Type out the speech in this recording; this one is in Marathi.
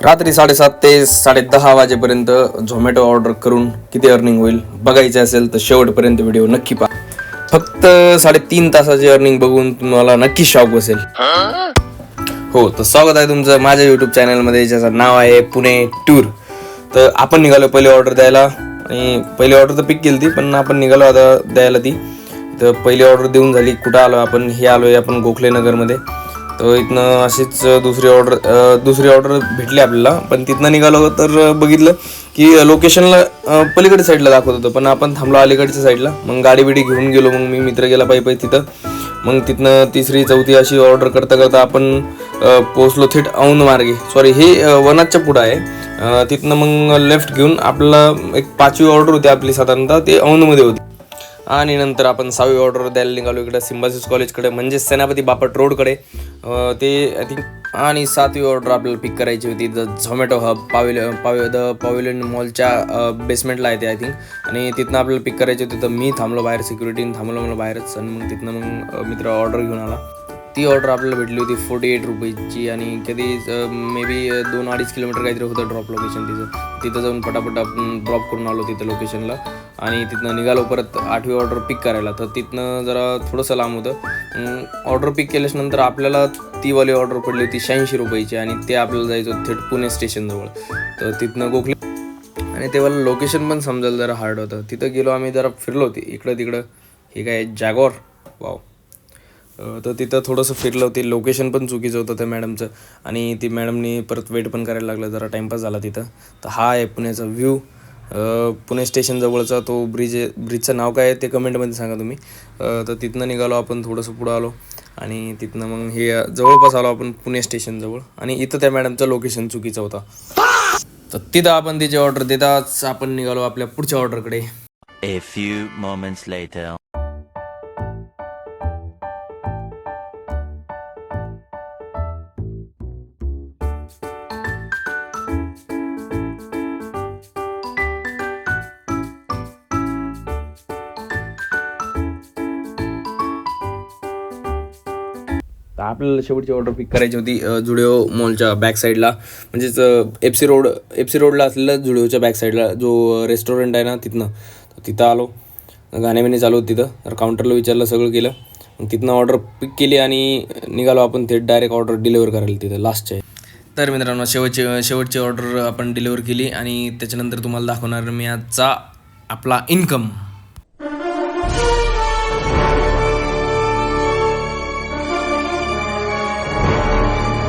रात्री 7:30 ते 10:30 वाजेपर्यंत झोमॅटो ऑर्डर करून किती अर्निंग होईल बघायचे असेल तर शेवटपर्यंत व्हिडिओ नक्की पहा. फक्त 3.5 तासाची अर्निंग बघून तुम्हाला नक्की शॉक बसेल. हो, तर स्वागत आहे तुमचं माझ्या यूट्यूब चॅनलमध्ये, ज्याचं नाव आहे पुणे टूर. तर आपण निघालो पहिली ऑर्डर द्यायला, आणि पहिली ऑर्डर तर पिक केली ती, पण आपण निघालो आता द्यायला ती. तर पहिली ऑर्डर देऊन झाली. कुठं आलो आपण? हे आलो आहे आपण गोखलेनगरमध्ये. तर इथनं अशीच दुसरी ऑर्डर भेटली आपल्याला, पण तिथनं निघालो तर बघितलं की लोकेशनला पलीकडच्या साईडला दाखवत होतं, पण आपण थांबलो अलीकडच्या साईडला. मग गाडी बिडी घेऊन गेलो. मग मी मित्र गेला पायी तिथं. मग तिथनं तिसरी चौथी अशी ऑर्डर करता करता आपण पोचलो थेट औंध मार्गे. सॉरी, हे वनाच्या पुढं आहे. तिथनं मग लेफ्ट घेऊन आपल्याला एक 5वी ऑर्डर होती आपली, साधारणतः ते औंधमध्ये होती. आणि नंतर आपण 6वी ऑर्डर द्यायला निघालो इकडे सिम्बासिस कॉलेजकडे, म्हणजे सेनापती बापट रोडकडे. ते आय थिंक. आणि 7वी ऑर्डर आपल्याला पिक करायची होती द झोमॅटो हब पॅव्हिलियन मॉलच्या बेसमेंटला आहे ते आय थिंक. आणि तिथनं आपल्याला पिक करायची होती. तर मी थांबलो बाहेर, सिक्युरिटीने थांबलो मला बाहेरच. आणि मग तिथनं मग मित्र ऑर्डर घेऊन आला. ती ऑर्डर आपल्याला भेटली होती 48 रुपीजची. आणि कधी मे बी 2-2.5 किलोमीटर काहीतरी होतं ड्रॉप लोकेशन तिथं जाऊन पटापट आपण ड्रॉप करून आलो तिथं लोकेशनला. आणि तिथनं निघालो परत 8वी ऑर्डर पिक करायला. तर तिथनं जरा थोडंसं लांब होतं. ऑर्डर पिक केल्याच्यानंतर आपल्याला ती वाली ऑर्डर पडली होती 86 रुपयाची, आणि ते आपल्याला जायचं होतं थेट पुणे स्टेशनजवळ. तर तिथनं गोखले, आणि तेव्हा लोकेशन पण समजायला जरा हार्ड होतं. तिथं गेलो आम्ही, जरा फिरलो होती इकडं तिकडं. हे काय जॅगॉर, वाव. तर तिथं थोडंसं फिरलं होती. लोकेशन पण चुकीचं होतं त्या मॅडमचं, आणि ती मॅडमनी परत वेट पण करायला लागलं, जरा टाईमपास झाला तिथं. तर हा आहे पुण्याचा व्ह्यू. पुणे स्टेशनजवळचा तो ब्रिजचं नाव काय आहे ते कमेंटमध्ये सांगा तुम्ही. तर तिथनं निघालो आपण, थोडंसं पुढं आलो, आणि तिथनं मग हे जवळपास आलो आपण पुणे स्टेशनजवळ. आणि इथं त्या मॅडमचं लोकेशन चुकीचं होतं. तर तिथं आपण तिची ऑर्डर देताच आपण निघालो आपल्या पुढच्या ऑर्डरकडे. A few moments later. तर आपल्याला शेवटची ऑर्डर पिक करायची होती जुडिओ मॉलच्या बॅक साईडला, म्हणजेच एफ सी रोडला असलेलं जुडिओच्या बॅक साईडला जो रेस्टॉरंट आहे ना तिथनं. तर तिथं आलो, गाण्याबिणे चालू होतं तिथं. तर काउंटरला विचारलं, सगळं केलं. मग तिथनं ऑर्डर पिक केली आणि निघालो आपण थेट डायरेक्ट ऑर्डर डिलिव्हर करायला तिथं लास्टच्या. तर मित्रांनो, शेवटची ऑर्डर आपण डिलिव्हर केली, आणि त्याच्यानंतर तुम्हाला दाखवणार मी आजचा आपला इन्कम.